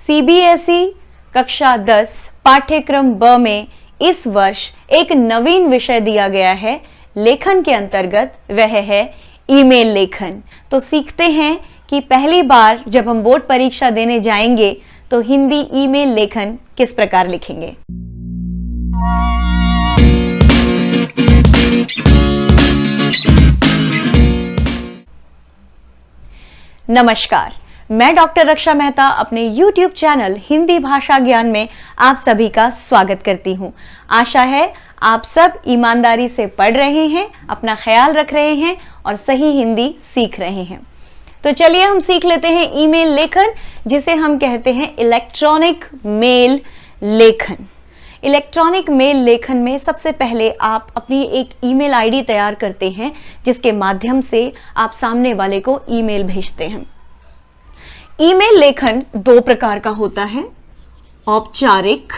CBSE कक्षा 10 पाठ्यक्रम ब में इस वर्ष एक नवीन विषय दिया गया है लेखन के अंतर्गत, वह है ईमेल लेखन। तो सीखते हैं कि पहली बार जब हम बोर्ड परीक्षा देने जाएंगे तो हिंदी ईमेल लेखन किस प्रकार लिखेंगे। नमस्कार, मैं डॉक्टर रक्षा मेहता अपने YouTube चैनल हिंदी भाषा ज्ञान में आप सभी का स्वागत करती हूं। आशा है आप सब ईमानदारी से पढ़ रहे हैं, अपना ख्याल रख रहे हैं और सही हिंदी सीख रहे हैं। तो चलिए हम सीख लेते हैं ईमेल लेखन, जिसे हम कहते हैं इलेक्ट्रॉनिक मेल लेखन। इलेक्ट्रॉनिक मेल लेखन में सबसे पहले आप अपनी एक ईमेल आईडी तैयार करते हैं, जिसके माध्यम से आप सामने वाले को ईमेल भेजते हैं। ईमेल लेखन दो प्रकार का होता है, औपचारिक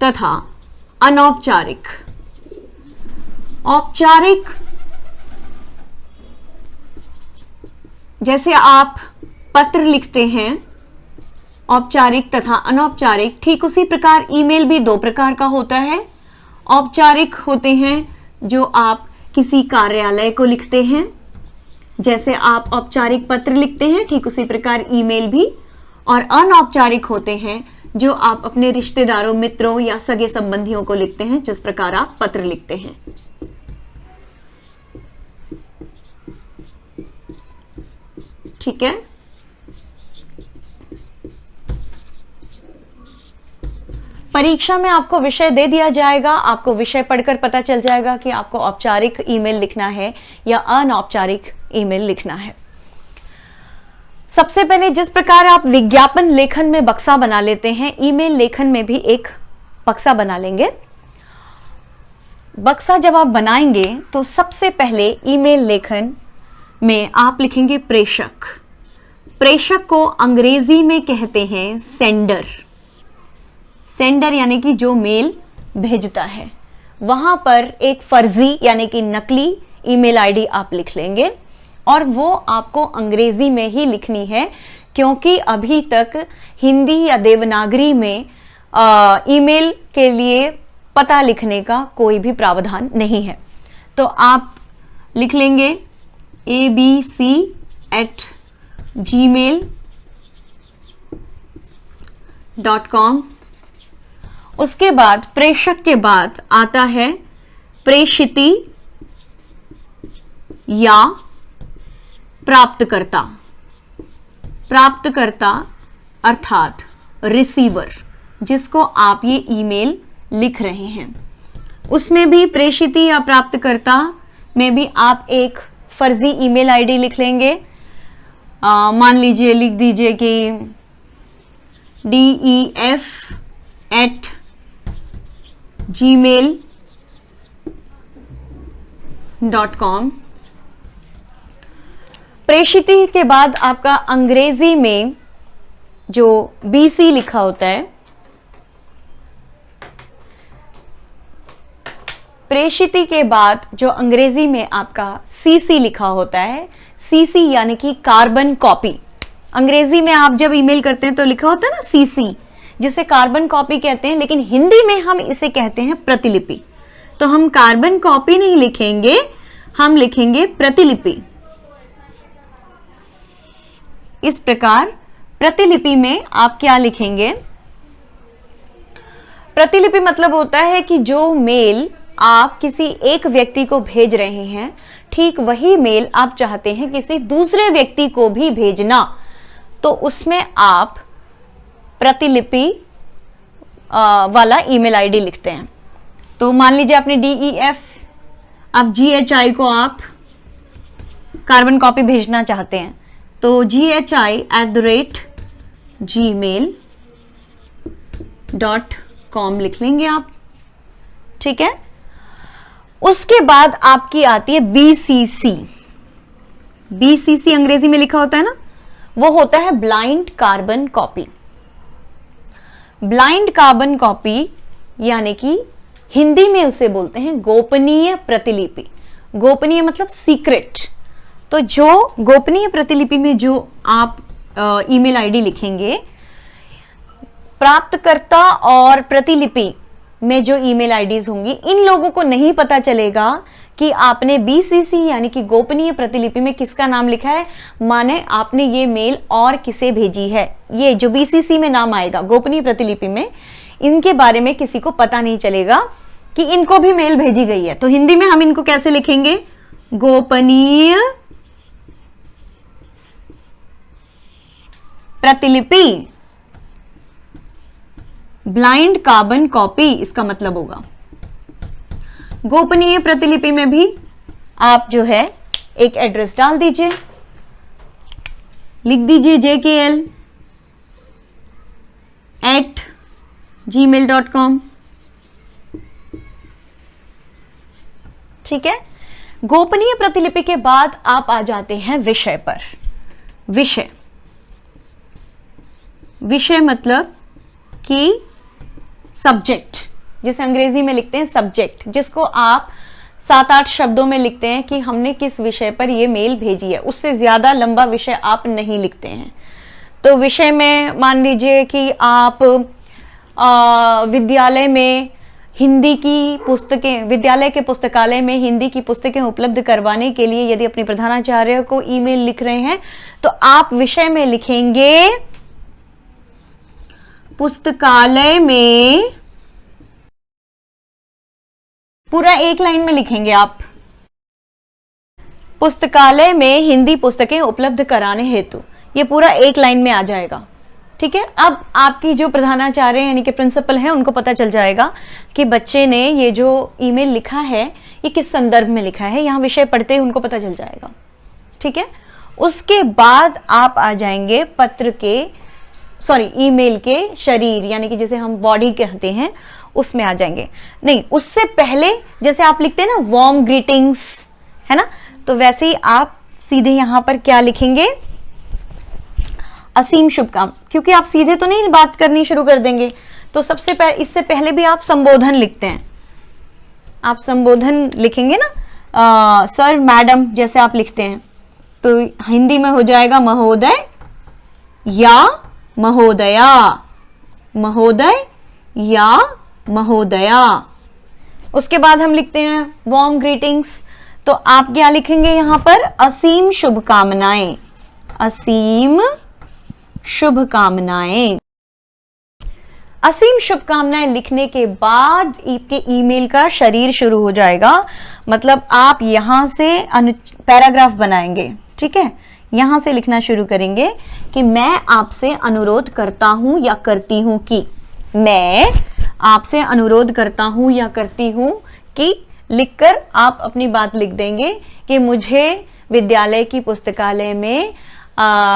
तथा अनौपचारिक। औपचारिक जैसे आप पत्र लिखते हैं, औपचारिक तथा अनौपचारिक, ठीक उसी प्रकार ईमेल भी दो प्रकार का होता है। औपचारिक होते हैं जो आप किसी कार्यालय को लिखते हैं, जैसे आप औपचारिक पत्र लिखते हैं, ठीक उसी प्रकार ईमेल भी। और अनौपचारिक होते हैं जो आप अपने रिश्तेदारों, मित्रों या सगे संबंधियों को लिखते हैं, जिस प्रकार आप पत्र लिखते हैं। ठीक है, परीक्षा में आपको विषय दे दिया जाएगा, आपको विषय पढ़कर पता चल जाएगा कि आपको औपचारिक ईमेल लिखना है या अनौपचारिक ईमेल लिखना है। सबसे पहले जिस प्रकार आप विज्ञापन लेखन में बक्सा बना लेते हैं, ईमेल लेखन में भी एक बक्सा बना लेंगे। बक्सा जब आप बनाएंगे तो सबसे पहले ईमेल लेखन में आप लिखेंगे प्रेषक। प्रेषक को अंग्रेजी में कहते हैं सेंडर। सेंडर यानी कि जो मेल भेजता है। वहां पर एक फर्जी यानी कि नकली ईमेल आईडी आप लिख लेंगे और वो आपको अंग्रेजी में ही लिखनी है, क्योंकि अभी तक हिंदी या देवनागरी में ईमेल के लिए पता लिखने का कोई भी प्रावधान नहीं है। तो आप लिख लेंगे abc@gmail.com। उसके बाद प्रेषक के बाद आता है प्रेषिती या प्राप्तकर्ता। प्राप्तकर्ता अर्थात रिसीवर, जिसको आप ये ईमेल लिख रहे हैं। उसमें भी प्रेषिती या प्राप्तकर्ता में भी आप एक फर्जी ईमेल आईडी लिख लेंगे। मान लीजिए, लिख दीजिए कि def@gmail.com। प्रेषिती के बाद आपका अंग्रेजी में जो BC लिखा होता है, प्रेषिती के बाद जो अंग्रेजी में आपका CC लिखा होता है, CC यानी कि कार्बन कॉपी। अंग्रेजी में आप जब ईमेल करते हैं तो लिखा होता है ना CC, जिसे कार्बन कॉपी कहते हैं, लेकिन हिंदी में हम इसे कहते हैं प्रतिलिपि। तो हम कार्बन कॉपी नहीं लिखेंगे, हम लिखेंगे प्रतिलिपि। इस प्रकार प्रतिलिपि में आप क्या लिखेंगे? प्रतिलिपि मतलब होता है कि जो मेल आप किसी एक व्यक्ति को भेज रहे हैं, ठीक वही मेल आप चाहते हैं किसी दूसरे व्यक्ति को भी भेजना, तो उसमें आप प्रतिलिपि वाला ईमेल आईडी लिखते हैं। तो मान लीजिए आपने DEF, आप GHI को आप कार्बन कॉपी भेजना चाहते हैं, तो GHI@gmail.com लिख लेंगे आप। ठीक है, उसके बाद आपकी आती है BCC। BCC अंग्रेजी में लिखा होता है ना, वो होता है blind carbon copy. Blind carbon copy यानी कि हिंदी में उसे बोलते हैं गोपनीय प्रतिलिपि। गोपनीय मतलब सीक्रेट। तो जो गोपनीय प्रतिलिपि में जो आप ईमेल आईडी लिखेंगे, प्राप्तकर्ता और प्रतिलिपि में जो ईमेल आईडीज होंगी, इन लोगों को नहीं पता चलेगा कि आपने बीसीसी यानी कि गोपनीय प्रतिलिपि में किसका नाम लिखा है, माने आपने ये मेल और किसे भेजी है। ये जो बीसीसी में नाम आएगा गोपनीय प्रतिलिपि में, इनके बारे में किसी को पता नहीं चलेगा कि इनको भी मेल भेजी गई है। तो हिंदी में हम इनको कैसे लिखेंगे, गोपनीय प्रतिलिपि, ब्लाइंड कार्बन कॉपी इसका मतलब होगा। गोपनीय प्रतिलिपि में भी आप जो है एक एड्रेस डाल दीजिए, लिख दीजिए jkl@gmail.com। ठीक है। गोपनीय प्रतिलिपि के बाद आप आ जाते हैं विषय पर। विषय मतलब कि सब्जेक्ट, जिसे अंग्रेजी में लिखते हैं सब्जेक्ट, जिसको आप 7-8 शब्दों में लिखते हैं कि हमने किस विषय पर ये मेल भेजी है। उससे ज्यादा लंबा विषय आप नहीं लिखते हैं। तो विषय में मान लीजिए कि आप विद्यालय में हिंदी की पुस्तकें, विद्यालय के पुस्तकालय में हिंदी की पुस्तकें उपलब्ध करवाने के लिए यदि अपने प्रधानाचार्य को ईमेल लिख रहे हैं, तो आप विषय में लिखेंगे पुस्तकालय में, पूरा एक लाइन में लिखेंगे आप, पुस्तकालय में हिंदी पुस्तकें उपलब्ध कराने हेतु। ये पूरा एक लाइन में आ जाएगा। ठीक है। अब आपकी जो प्रधानाचार्य यानी कि प्रिंसिपल हैं, उनको पता चल जाएगा कि बच्चे ने ये जो ईमेल लिखा है ये किस संदर्भ में लिखा है। यहाँ विषय पढ़ते ही उनको पता चल जाएगा। ठीक है। उसके बाद आप आ जाएंगे पत्र के, ईमेल के शरीर, यानी कि जिसे हम बॉडी कहते हैं, उसमें आ जाएंगे। नहीं, उससे पहले जैसे आप लिखते हैं ना वार्म ग्रीटिंग्स, है ना, तो वैसे ही आप सीधे यहां पर क्या लिखेंगे, असीम शुभकामनाएं। क्योंकि आप सीधे तो नहीं बात करनी शुरू कर देंगे, तो सबसे पहले, इससे पहले भी आप संबोधन लिखते हैं। आप संबोधन लिखेंगे ना, सर मैडम जैसे आप लिखते हैं, तो हिंदी में हो जाएगा महोदय या महोदया, महोदय या महोदया। उसके बाद हम लिखते हैं वार्म ग्रीटिंग्स, तो आप क्या लिखेंगे यहां पर, असीम शुभकामनाएं, असीम शुभकामनाएं। असीम शुभकामनाएं लिखने के बाद आपके ईमेल का शरीर शुरू हो जाएगा। मतलब आप यहां से पैराग्राफ बनाएंगे। ठीक है। यहां से लिखना शुरू करेंगे कि मैं आपसे अनुरोध करता हूं या करती हूं कि, मैं आपसे अनुरोध करता हूं या करती हूं कि, लिखकर आप अपनी बात लिख देंगे कि मुझे विद्यालय की पुस्तकालय में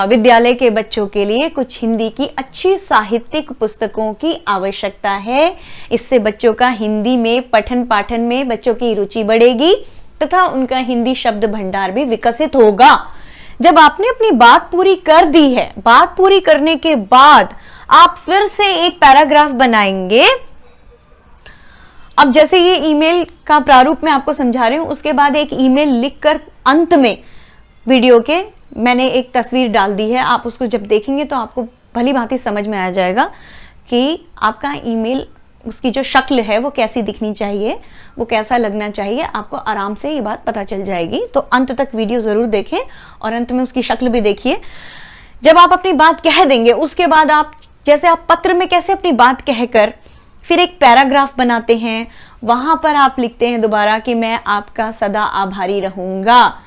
विद्यालय के बच्चों के लिए कुछ हिंदी की अच्छी साहित्यिक पुस्तकों की आवश्यकता है। इससे बच्चों का हिंदी में पठन पाठन में बच्चों की रुचि बढ़ेगी तथा उनका हिंदी शब्द भंडार भी विकसित होगा। जब आपने अपनी बात पूरी कर दी है, बात पूरी करने के बाद आप फिर से एक पैराग्राफ बनाएंगे। अब जैसे ये ईमेल का प्रारूप मैं आपको समझा रही हूं, उसके बाद एक ईमेल लिखकर अंत में वीडियो के मैंने एक तस्वीर डाल दी है। आप उसको जब देखेंगे तो आपको भली भांति समझ में आ जाएगा कि आपका ईमेल, उसकी जो शक्ल है वो कैसी दिखनी चाहिए, वो कैसा लगना चाहिए। आपको आराम से ये बात पता चल जाएगी। तो अंत तक वीडियो जरूर देखें और अंत में उसकी शक्ल भी देखिए। जब आप अपनी बात कह देंगे, उसके बाद आप, जैसे आप पत्र में कैसे अपनी बात कहकर फिर एक पैराग्राफ बनाते हैं, वहां पर आप लिखते हैं दोबारा कि मैं आपका सदा आभारी रहूंगा,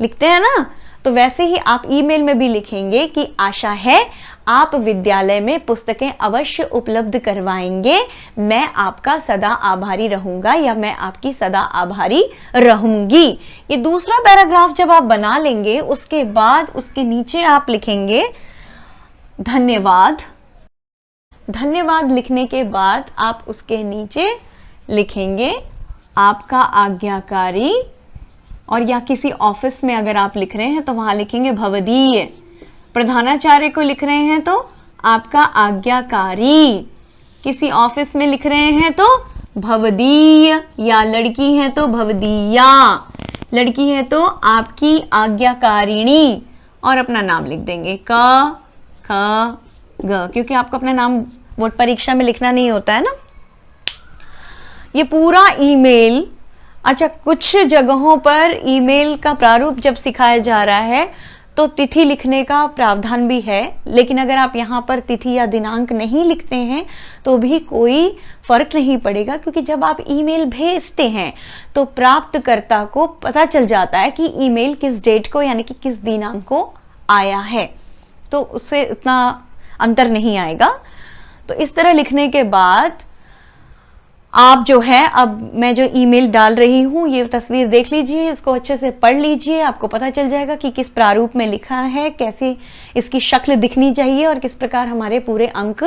लिखते हैं ना, तो वैसे ही आप ईमेल में भी लिखेंगे कि आशा है आप विद्यालय में पुस्तकें अवश्य उपलब्ध करवाएंगे, मैं आपका सदा आभारी रहूंगा या मैं आपकी सदा आभारी रहूंगी। ये दूसरा पैराग्राफ जब आप बना लेंगे, उसके बाद उसके नीचे आप लिखेंगे धन्यवाद। धन्यवाद लिखने के बाद आप उसके नीचे लिखेंगे आपका आज्ञाकारी, और या किसी ऑफिस में अगर आप लिख रहे हैं तो वहां लिखेंगे भवदीय। प्रधानाचार्य को लिख रहे हैं तो आपका आज्ञाकारी, किसी ऑफिस में लिख रहे हैं तो भवदीय, या लड़की है तो भवदीया, लड़की है तो आपकी आज्ञाकारिणी, और अपना नाम लिख देंगे, क क्योंकि आपको अपना नाम बोर्ड परीक्षा में लिखना नहीं होता है ना। ये पूरा ईमेल, अच्छा कुछ जगहों पर ईमेल का प्रारूप जब सिखाया जा रहा है तो तिथि लिखने का प्रावधान भी है, लेकिन अगर आप यहाँ पर तिथि या दिनांक नहीं लिखते हैं तो भी कोई फर्क नहीं पड़ेगा, क्योंकि जब आप ईमेल भेजते हैं तो प्राप्तकर्ता को पता चल जाता है कि ईमेल किस डेट को यानी कि किस दिनांक को आया है, तो उससे उतना अंतर नहीं आएगा। तो इस तरह लिखने के बाद आप जो है, अब मैं जो ईमेल डाल रही हूं ये तस्वीर देख लीजिए, इसको अच्छे से पढ़ लीजिए, आपको पता चल जाएगा कि किस प्रारूप में लिखा है, कैसे इसकी शक्ल दिखनी चाहिए और किस प्रकार हमारे पूरे अंक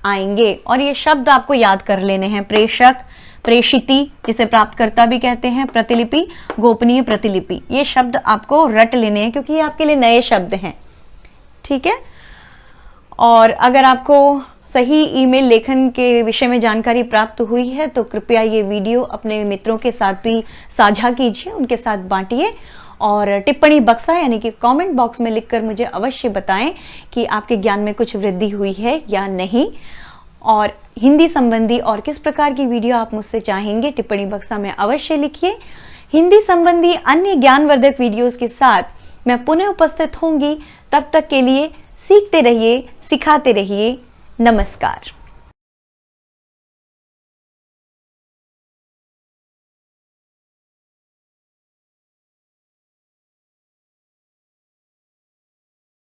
आएंगे। और ये शब्द आपको याद कर लेने हैं, प्रेषक, प्रेषिती जिसे प्राप्तकर्ता भी कहते हैं, प्रतिलिपि, गोपनीय प्रतिलिपि, ये शब्द आपको रट लेने हैं क्योंकि ये आपके लिए नए शब्द हैं, ठीक है। और अगर आपको सही ईमेल लेखन के विषय में जानकारी प्राप्त हुई है तो कृपया ये वीडियो अपने मित्रों के साथ भी साझा कीजिए, उनके साथ बांटिए और टिप्पणी बक्सा यानी कि कमेंट बॉक्स में लिखकर मुझे अवश्य बताएं कि आपके ज्ञान में कुछ वृद्धि हुई है या नहीं। और हिंदी संबंधी और किस प्रकार की वीडियो आप मुझसे चाहेंगे टिप्पणी बक्सा में अवश्य लिखिए। हिंदी संबंधी अन्य ज्ञानवर्धक वीडियोस के साथ मैं पुनः उपस्थित होंगी, तब तक के लिए सीखते रहिए, सिखाते रहिए। नमस्कार।